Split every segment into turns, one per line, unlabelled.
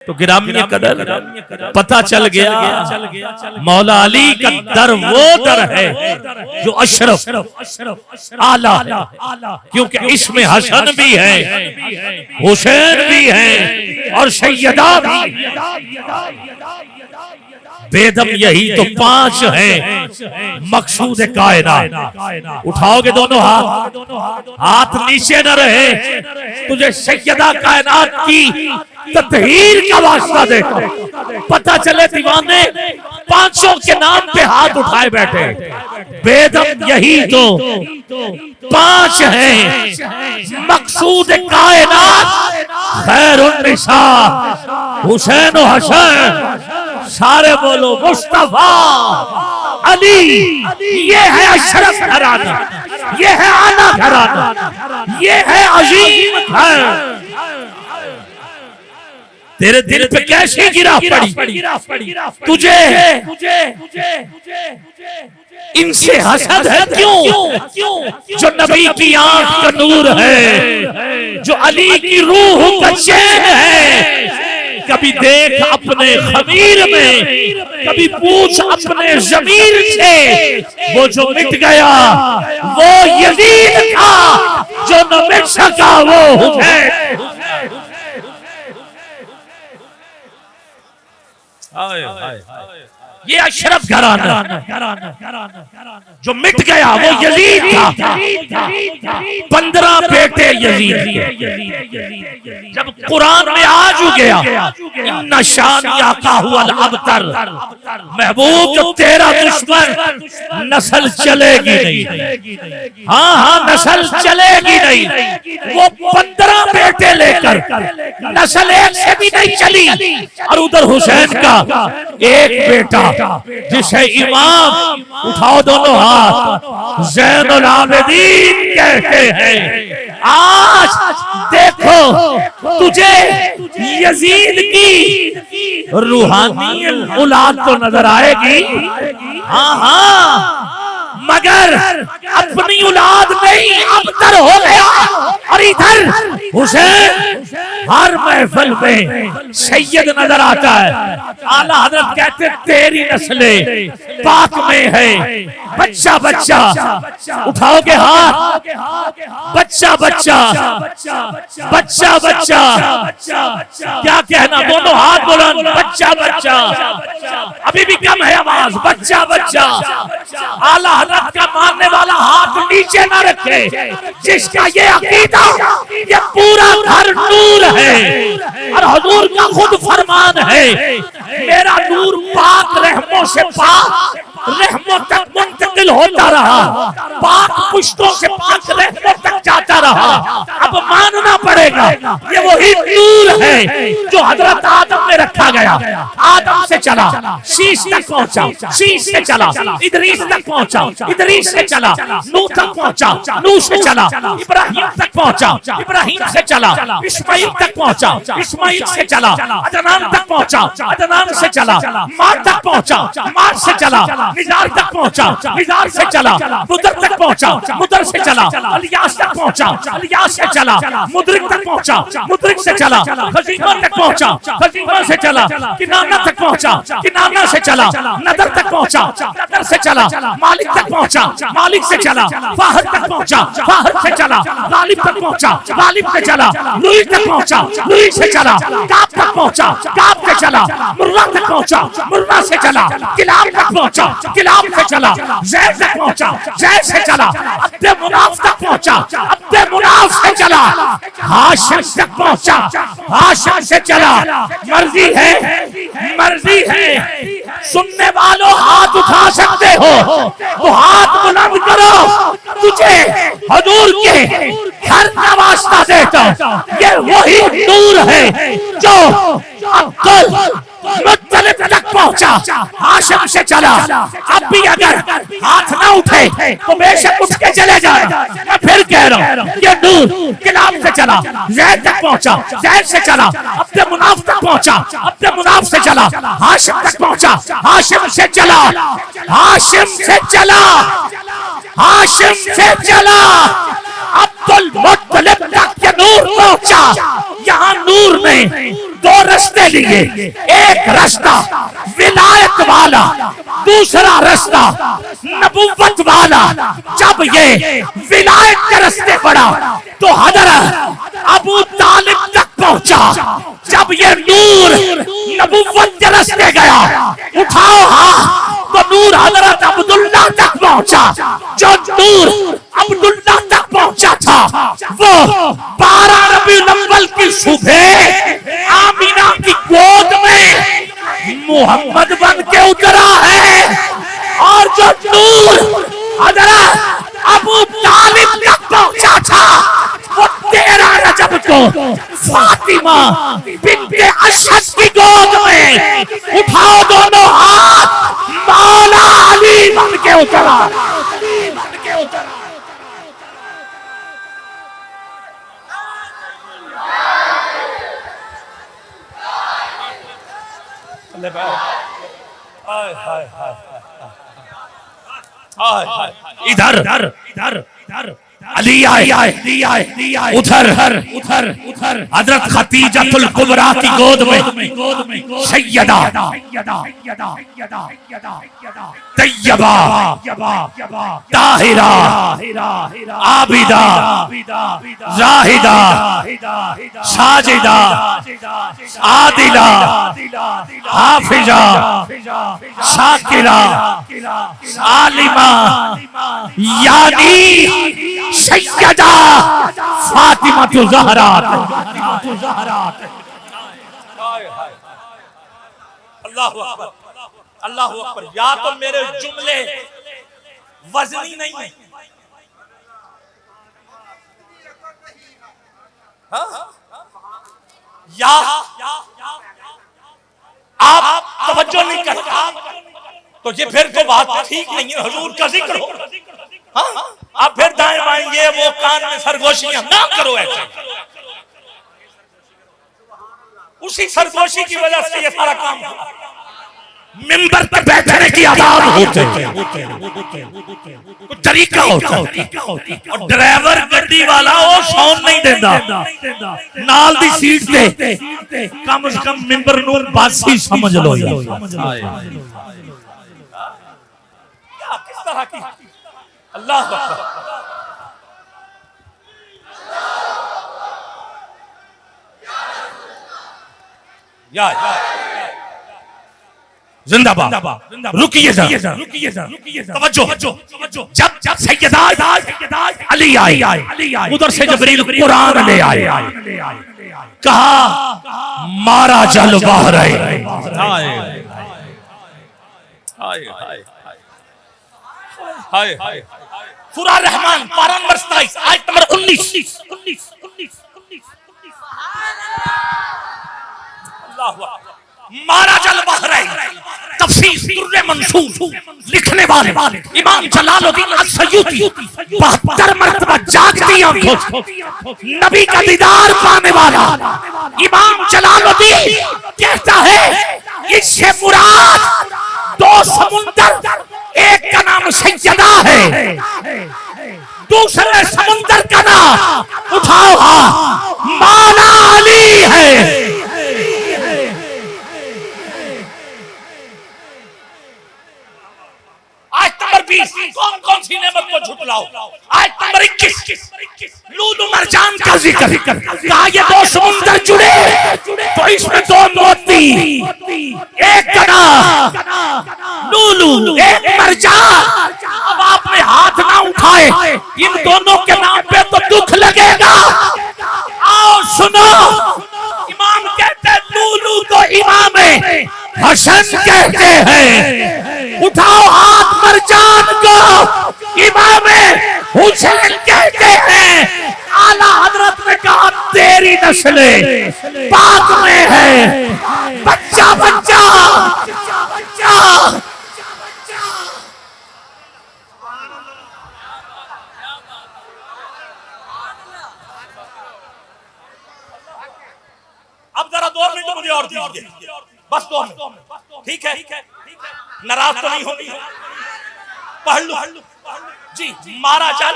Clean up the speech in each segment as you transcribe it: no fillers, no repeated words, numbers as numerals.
तो गिरामी कदर पता चल गया मौला अली का दर वो दर है जो अशरफ आला, क्योंकि इसमें हसन भी है, हुसैन भी है और सैयदा भी। बेदम यही तो पांच हैं मकसूद कायनात। उठाओगे दोनों हाथ, हाथ नीचे न रहे, तुझे सैयदा कायनात की तत्हीर का वास्ता देता। पता चले दीवाने पांचों के नाम पे हाथ उठाए बैठे। बेदम यही तो पांच हैं मकसूद कायनात, खैरुन्निसा हुसैन व हसन। सारे बोलो मुस्तफा अली। ये है अशरफ घराना, ये है आला घराना, ये है अजीम घर। तेरे दिल पे कैसी गिरा पड़ी तुझे इनसे हसद है क्यों? जो नबी की आंख का नूर है, जो अली की रूह का चैन है। कभी देख अपने खमीर में, कभी पूछ अपने ज़मीर से। वो जो मिट गया वो यजीद था, जो न मिट सका वो हुसैन। ये अशरफ घराना जो मिट गया वो यजीद था। 15 बेटे यजीद के। जब कुरान में आज गया इन्ना शानिया का हुआ अबतर, महबूब जो तेरा दुश्मन नस्ल चलेगी नहीं। हाँ नस्ल चलेगी नहीं। वो 15 बेटे लेकर नस्ल एक से भी नहीं चली। और उधर हुसैन का एक बेटा जिसे इमाम, उठाओ दोनों हाथ, ज़ैनुल आबिदीन कहते हैं। आज देखो तुझे यजीद की रूहानी औलाद तो नजर आएगी, हाँ मगर अपनी औलाद नहीं अबतर हो गया। और इधर हुसैन हर महफिल में सैयद नजर आता है। आला हजरत कहते तेरी नस्ले पाक में है। बच्चा बच्चा उठाओगे हाथ, बच्चा बच्चा बच्चा बच्चा, क्या कहना? दोनों हाथ बुलंद, बच्चा बच्चा। अभी भी कम है आवाज, बच्चा बच्चा। आला हजरत का मानने वाला हाथ नीचे ना रखे, जिसका ये अकीदा ये पूरा घर नूर है। और हुजूर का खुद फरमान है, मेरा नूर पाक रहमों से पाक रहमों तक मुंतकिल होता रहा, पाक पुश्तों से पाक रहमों तक जाता रहा। अब मानना पड़ेगा ये वही नूर है जो हजरत आदम में रखा गया। आदम से चला शीश तक पहुंचा, शीश से चला इदरीस तक पहुंचा, इदरीस से चला नूह तक पहुंचा, नूह से चला इब्राहिम तक पहुंचा, इब्राहिम से चला इस्माइल तक पहुंचा, इस्माइल से चला अदनान तक पहुंचा, अदनान से चला माद तक पहुंचा, माद से चला निजार तक पहुंचा, निजार से चला मुदर तक पहुंचा, मुदर से चला अलियास तक पहुंचा, अलियास से चला मुदरिक तक पहुंचा, मुदरिक से चला खजीमा तक पहुंचा, खजीमा से चला किनाना तक पहुंचा, किनाना से चला नदर तक पहुंचा, नदर से चला मालिक तक पहुंचा, मालिक से चला फाहर तक पहुंचा, फाहर से चला गालिब तक पहुंचा, गालिब से चला लुई तक पहुंचा, लुई से चला काब तक पहुंचा, काब से चला मुर्रा तक पहुंचा, मुर्रा से चला किलाब तक पहुंचा, किलाब से चला ज़ैद तक पहुंचा, ज़ैद से चला अब्दे मुनाफ तक पहुंचा, अब्दे मुनाफ से चला हाशिम तक पहुंचा, हाशिम से चला। मर्जी है सुनने वालों हाथ उठा सकते हो तो हाथ बुलंद करो। तुझे हुजूर के घर का वास्ता देता ये वही नूर है जो अब्दुल मुत्तलिब तक पहुंचा, हाशिम से चला। अब भी अगर हाथ ना उठे तो बेशक उठ के चले जाए। मैं फिर कह रहा हूँ ये नूर किलाब से चला ज़ैद तक पहुंचा, ज़ैद से चला अब्दे मुनाफ तक पहुंचा, अब्दे मुनाफ से चला हाशिम तक पहुंचा, हाशिम से चला, हाशिम से चला, हाशिम से चला अब्दुल मुत्तलिब तक के नूर पहुंचा। यहाँ नूर में दो रास्ते लिए, एक रास्ता विलायत वाला, दूसरा रास्ता नबुव्वत वाला। जब ये विलायत के रास्ते बढ़ा तो हजरत अबू तालिब तक पहुंचा। जब ये नूर नबुव्वत के रास्ते गया, उठाओ हाँ, तो नूर हजरत अब्दुल्लाह तक पहुंचा। जो नूर अब्दुल्लाह तक पहुंचा था वो 12 रबीउल अव्वल की सुबह आमीना की गोद में मोहम्मद बन के उतरा है। और जो नूर हजरत अबू तालिब तक पहुंचा था वो 13 रजब को फातिमा बिन्ते असद की गोद में। उठाओ दोनों हाथ, मौला अली बन के उतरा। इधर अली आए, उधर हजरत खतीजतुल कुबरा की गोद में सैयदा तैयबा ताहिरा आबिदा जाहिदा साजिदा आदिला हाफिजा शाकिरा आलिमा, यानी सैयदा फातिमा तो ज़हरा।
अल्लाहु अकबर, अल्लाहु अकबर। या तो मेरे जुमले वजनी नहीं है, या आप तवज्जो नहीं करते तो ये फिर तो बात ठीक नहीं है। हुजूर का जिक्र हो, आप फिर दाएं बाएं ये वो कान में सरगोशियां ना करो ऐसे। उसी सरगोशी की वजह से ये सारा काम हुआ।
मिंबर पर बैठने की आदाब होते हैं, तरीका होता है। और ड्राइवर गड्डी वाला वो साउंड नहीं देता, नाल दी सीट ते कम से कम मिंबर नूर बासी समझ लो।
किस तरह की अल्लाह या
जिंदाबाद। रुकिए जरा, तवज्जो। जब सैयदा अली आई, उधर से जबरील कुरान ले आए, कहा मारा जल बहरैन।
सूरह रहमान पारा नंबर 27 आयत नंबर 19।
मारा जल बहरैन। तफसीर दुर्र मंसूर लिखने वाले इमाम जलालुद्दीन अस्सयूती 72 मरतबा जागती आंखों से नबी का दीदार पाने वाला इमाम जलालुद्दीन कहता है इससे मुराद 2 समुंदर, एक का नाम सैयदा है, दूसरे समुंदर का नाम उठाओ हाँ मौला अली है।
आयत नंबर 20 कौन कौन सी नेमत को झुटलाओ। आयत नंबर 21
लूलू मरजान का जिक्र, कहा ये 2 समुंदर जुड़े तो इसमें 2 मोती, एक का नाम लूलू, एक मरजान। अब आपने हाथ ना उठाए, इन दोनों के नाम पे तो दुख लगेगा। आओ सुनो, इमाम कहते हैं लूलू को इमाम हसन कहते हैं। उठाओ हाथ, मरजान को इमाम हुसैन कहते हैं। आला हजरत ने कहा तेरी नस्लें पाक में है। बच्चा बच्चा
अब जरा 2 मिनट मुझे और दीजिए, बस 2 मिनट। ठीक है, नाराज तो नहीं होगी, पढ़ लो जी। मारा जल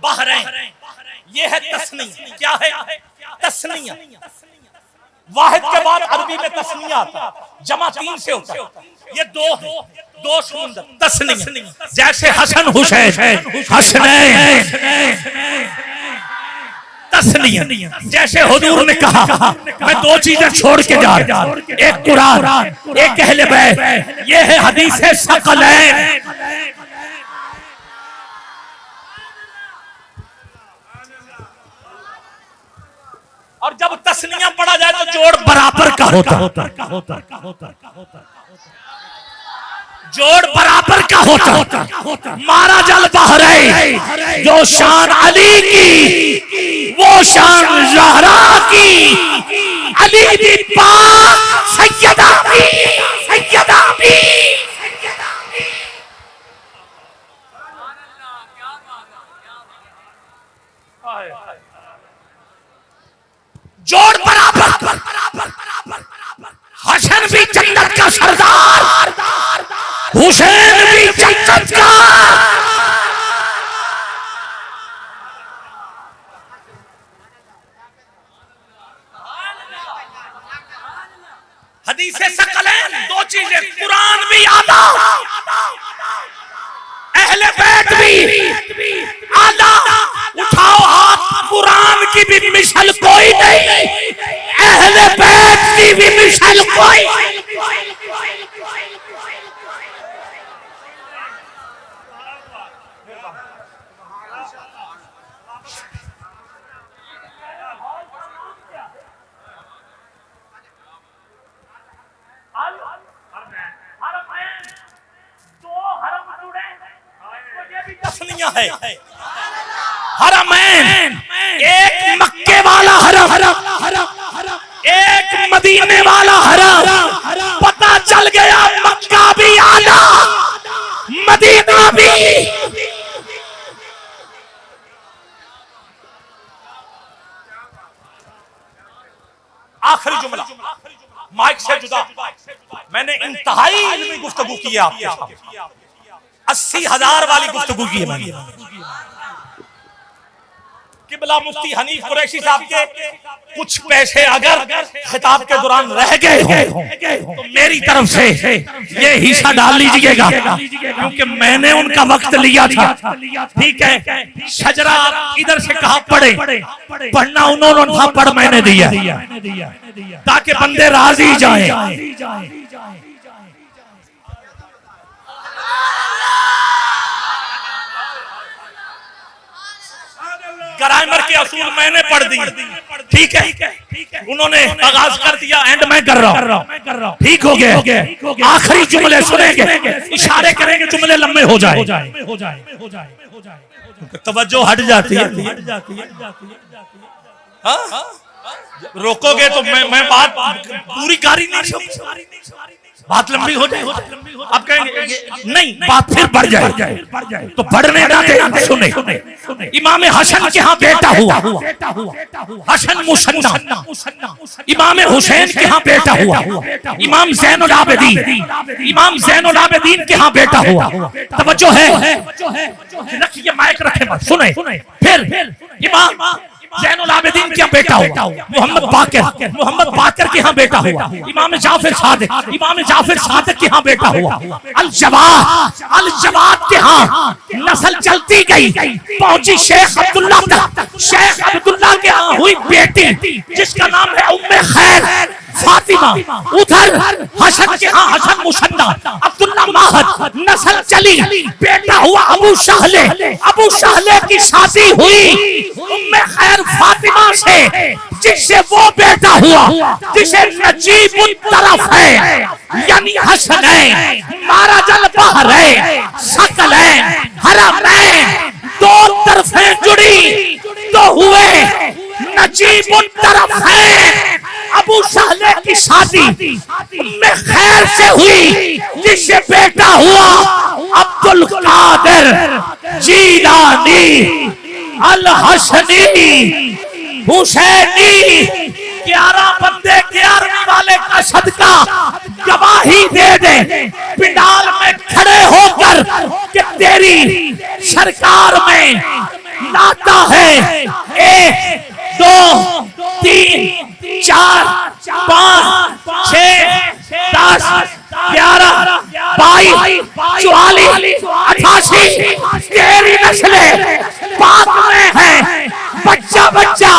बहरैन, ये है तस्नीया। क्या है? तस्नीया। वाहिद के बाद अरबी में तस्निया आता है, जमा 3 से होता है। ये दो है, दो समुंदर तस्निया।
जैसे हसन हुसैन हसनैन तस्निया। जैसे हुजूर ने कहा मैं 2 चीजें छोड़ के जा रहा हूं, एक कुरान एक अहले बैत, ये है हदीस सकलैन।
और जब तस्निया पढ़ा जाए तो जोड़
बराबर का होता, जोड़ बराबर का होता। मारा जल बहरे जो शान अली की वो शान ज़हरा की, अली भी पाक सैयदा भी, सैयदा भी। जोड़ बराबर, हसन भी जन्नत का सरदार, हुसैन भी जन्नत का।
हदीसे सकलैन 2 चीजें, कुरान भी आला,
अहले बैत भी आला। उठाओ हाथ, कुरान की भी मिसाल कोई नहीं, अहले बैत की भी मिसाल कोई।
तस्निया है।
हरमैन, एक मक्के वाला हरम, एक मदीने वाला हरम। पता चल गया मक्का भी आला, मदीना भी।
आखिरी जुमला माइक से जुदा, मैंने इंतहाई इल्मी गुफ्तगू की है आपके साथ, 80,000 वाली गुफ्तगू की है मैंने। किबला मुफ्ती हनीफ कुरैशी साहब के कुछ पैसे अगर खिताब के दौरान रह गए हो
तो मेरी तरफ से ये हिस्सा डाल लीजिएगा, क्योंकि मैंने उनका वक्त लिया था। ठीक है, शजरा इधर से कहा पढ़े, पढ़ना उन्होंने था, पढ़ मैंने दिया, ताकि बंदे राजी जाएं। ग्रामर के असूल मैंने पढ़ दी, ठीक है, उन्होंने आगाज कर दिया, एंड मैं कर रहा हूं। ठीक हो गया, आखिरी जुमले सुनेंगे, इशारे करेंगे, जुमले लंबे हो जाए।
तवज्जो हट जाती है। हाँ? रोकोगे तो मैं बात पूरी कारी नहीं सकूं, बात लंबी हो जाए। आप कहेंगे नहीं,
बात फिर बढ़ जाए, तो बढ़ने ना दे। सुने, इमाम हसन के यहाँ बेटा हुआ, हसन मुसन्ना। इमाम हुसैन के यहाँ बेटा हुआ, इमाम ज़ैनुल आबिदीन। इमाम ज़ैनुल आबिदीन के यहाँ बेटा हुआ। तवज्जो है, रखिए माइक रखे मत, सुने। फिर इमाम ज़ैनुल आबिदीन के यहाँ बेटा हुआ, मोहम्मद बाकर के यहाँ बेटा हुआ, इमाम जाफर सादिक के यहाँ बेटा हुआ, अल जवाद के यहाँ नस्ल चलती गई, पहुंची शेख अब्दुल्ला तक। शेख अब्दुल्ला के यहाँ हुई बेटी जिसका नाम है उम्मे खैर फातिमा। उधर हसन के यहाँ हसन मुसन्ना, अब्दुल्ला माहद, नस्ल चली, बेटा हुआ अबू शाहले की शादी हुई उम्मे खैर फातिमा से, जिससे वो बेटा हुआ जिसे नजीबुल तरफ है, यानी हसनैन, मारा जल बहरे सकलैन हरमैन, 2 तरफें जुड़ी तो हुए नजीबुल तरफ है। अबू शाहले की शादी में खैर से हुई, जिससे बेटा हुआ अब्दुल कादिर जीलानी अल हसनी हुसैनी। 11 बंदे 11वीं वाले का सदका गवाही दे दे पिंडाल में खड़े होकर कि तेरी सरकार में लाता है 1 2 3 4 11 22 44 88 तेरी नस्लें पाक में है बच्चा बच्चा।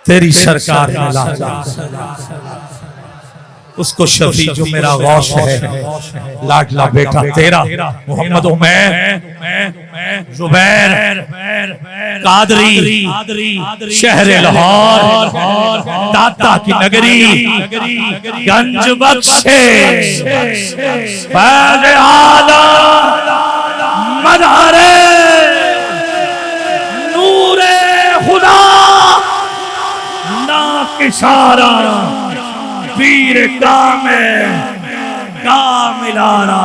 तेरी सरकार ने लाया उसको शफी जो मेरा गौस है, लाडला बेटा तेरा मोहम्मद उमैर जुबैर कादरी शहर लाहौर दाता की नगरी गंज बख्शे फैज़ आला मदारे नूरे खुदा ना किसारा वीर कामिलारा।